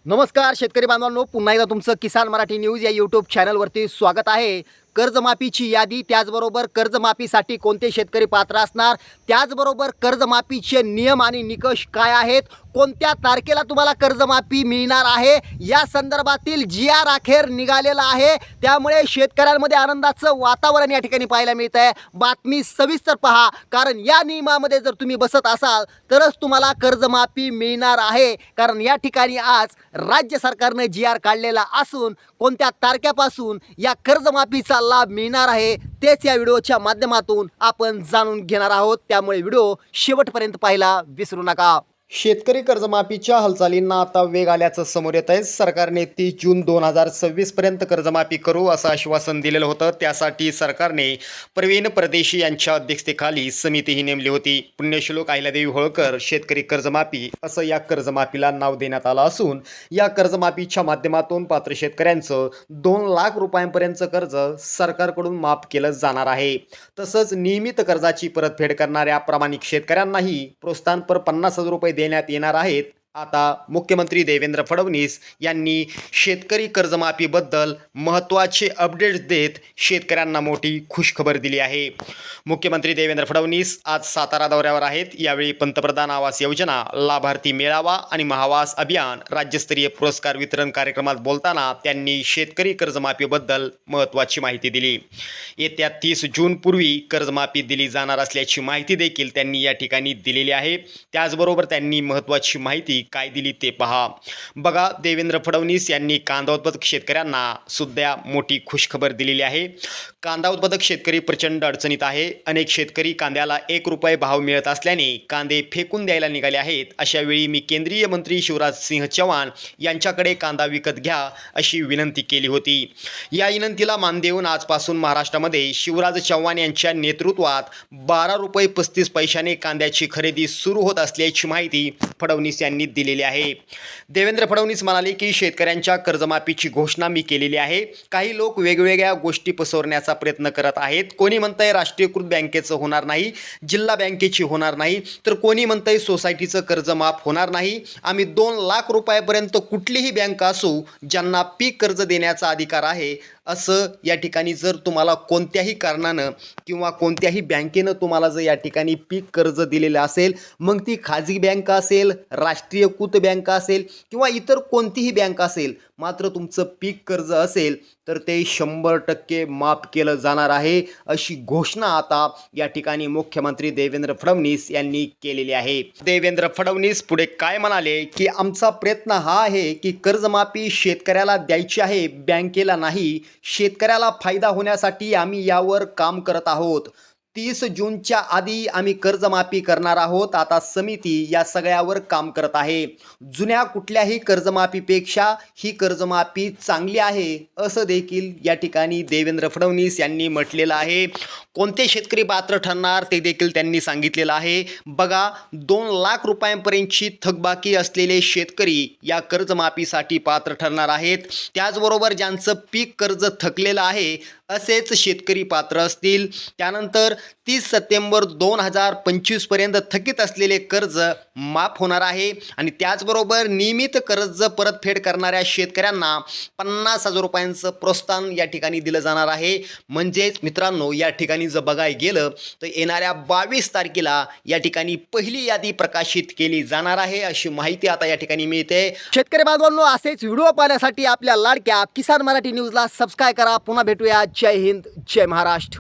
नमस्कार शेतकरी बांधवांनो, पुन्हा एकदा तुमचं किसान मराठी न्यूज या यूट्यूब चॅनलवरती स्वागत आहे. कर्जमाफीची यादी, त्याचबरोबर कर्जमाफीसाठी कोणते शेतकरी पात्र असणार, त्याचबरोबर कर्जमाफीचे नियम आणि निकष काय आहेत, कोणत्या तारखेला तुम्हाला कर्जमाफी मिळणार आहे, या संदर्भातील जी.आर. अखेर निघालेला आहे. त्यामुळे शेतकऱ्यांमध्ये आनंदाचं वातावरण या ठिकाणी पाहायला मिळत आहे. बातमी सविस्तर पहा, कारण या नियमामध्ये जर तुम्ही बसत असाल तरच तुम्हाला कर्जमाफी मिळणार आहे. कारण या ठिकाणी आज राज्य सरकारने जी.आर. काढलेला असून कोणत्या तारखेपासून या कर्जमाफीचा लाभ मिळणार आहे तेच या व्हिडिओच्या माध्यमातून आपण जाणून घेणार आहोत. त्यामुळे व्हिडिओ शेवटपर्यंत पाहायला विसरू नका. शेतकरी कर्जमाफीच्या हालचालींना आता वेग आल्याचं समोर येत आहे. सरकारने 30 जून 2026 पर्यंत कर्जमाफी करू असं आश्वासन दिलेलं होतं. त्यासाठी सरकारने प्रवीण परदेशी यांच्या अध्यक्षतेखाली समितीही नेमली होती. पुण्यश्लोक अहिल्यादेवी होळकर शेतकरी कर्जमाफी असं या कर्जमाफीला नाव देण्यात आलं असून या कर्जमाफीच्या माध्यमातून पात्र शेतकऱ्यांचं 2 लाख रुपयांपर्यंतचं कर्ज सरकारकडून माफ केलं जाणार आहे. तसंच नियमित कर्जाची परतफेड करणाऱ्या प्रामाणिक शेतकऱ्यांनाही प्रोत्साहनपर 50,000 रुपये देण्यात येणार आहेत. आता मुख्यमंत्री देवेंद्र फडणवीस यांनी शेतकरी कर्जमाफीबद्दल महत्त्वाचे अपडेट्स देत शेतकऱ्यांना मोठी खुशखबर दिली आहे. मुख्यमंत्री देवेंद्र फडणवीस आज सातारा दौऱ्यावर आहेत. यावेळी पंतप्रधान आवास योजना, लाभार्थी मेळावा आणि महावास अभियान राज्यस्तरीय पुरस्कार वितरण कार्यक्रमात बोलताना त्यांनी शेतकरी कर्जमाफीबद्दल महत्त्वाची माहिती दिली. येत्या 30 जूनपूर्वी कर्जमाफी दिली जाणार असल्याची माहिती देखील त्यांनी या ठिकाणी दिलेली आहे. त्याचबरोबर त्यांनी महत्त्वाची माहिती काय दिली ते पहा. बघा, देवेंद्र फडणवीस यांनी कांदा उत्पादक शेतकऱ्यांना सुद्धा मोठी खुशखबर दिलेली आहे. कांदा उत्पादक शेतकरी प्रचंड अडचणीत आहे. अनेक शेतकरी कांद्याला 1 रुपये भाव मिळत असल्याने कांदे फेकून द्यायला निघाले आहेत. अशा वेळी मी केंद्रीय मंत्री शिवराज सिंह चौहान यांच्याकडे कांदा विकत घ्या अशी विनंती केली होती. या विनंतीला मान देऊन आजपासून महाराष्ट्रामध्ये शिवराज चौहान यांच्या नेतृत्वात 12 रुपये 35 पैशाने कांद्याची खरेदी सुरू होत असल्याची माहिती फडणवीस यांनी दिलेली आहे. देवेंद्र फडणवीस म्हणाले की शेतकऱ्यांच्या कर्जमाफीची घोषणा मी केलेली आहे. काही लोक वेगवेगळ्या गोष्टी पसरवण्याचा प्रयत्न करत आहेत. कोणी म्हणतंय राष्ट्रीयकृत बँकेचं होणार नाही, जिल्हा बँकेची होणार नाही, तर कोणी म्हणतंय सोसायटीचं कर्ज माफ होणार नाही. आम्ही 2 लाख रुपयापर्यंत कुठलीही बँक असो ज्यांना पीक कर्ज देण्याचा अधिकार आहे असं या ठिकाणी जर तुम्हाला कोणत्याही कारणानं किंवा कोणत्याही बँकेनं तुम्हाला जर या ठिकाणी पीक कर्ज दिलेलं असेल, मग ती खाजगी बँक असेल, राष्ट्रीयकृत बँक असेल किंवा इतर कोणतीही बँक असेल, मात्र तुमचं पीक कर्ज असेल तर ते 100% माफ केलं जाणार आहे अशी घोषणा आता या ठिकाणी मुख्यमंत्री देवेंद्र फडणवीस यांनी केलेली आहे. देवेंद्र फडणवीस पुढे काय म्हणाले की आमचा प्रयत्न हा आहे की कर्जमाफी शेतकऱ्याला द्यायची आहे, बँकेला नाही. शेतकऱ्याला फायदा होण्यासाठी आम्ही यावर काम करत आहोत. 30 जूनच्या आधी आम्ही कर्जमाफी करणार आहोत. आता समिती या सगळ्यावर काम करत आहे. जुन्या कुठल्याही कर्जमाफीपेक्षा ही कर्जमाफी चांगली आहे असं देखील या ठिकाणी देवेंद्र फडणवीस यांनी म्हटलेलं आहे. कोणते शेतकरी पात्र ठरणार ते देखील त्यांनी सांगितलेलं आहे. बघा, 2 लाख रुपयांपर्यंतची थकबाकी असलेले शेतकरी या कर्जमाफीसाठी पात्र ठरणार आहेत. त्याचबरोबर ज्यांचं पीक कर्ज थकलेलं आहे असेच शेतकरी पात्र असतील. त्यानंतर 30 सप्टेंबर 2025 पर्यंत थकीत असलेले कर्ज माफ होणार आहे. आणि त्याचबरोबर नियमित कर्ज परतफेड करणाऱ्या शेतकऱ्यांना 50,000 रुपयांचं प्रोत्साहन या ठिकाणी दिलं जाणार आहे. म्हणजेच मित्रांनो, या ठिकाणी जर बघायला गेलं तर येणाऱ्या 22 तारखेला या ठिकाणी पहिली यादी प्रकाशित केली जाणार आहे अशी माहिती आता या ठिकाणी मिळते. शेतकरी बांधवांनो, असेच व्हिडिओ पाहण्यासाठी आपल्या लाडक्या किसान मराठी न्यूजला सबस्क्राईब करा. पुन्हा भेटूया. जय हिंद, जय महाराष्ट्र.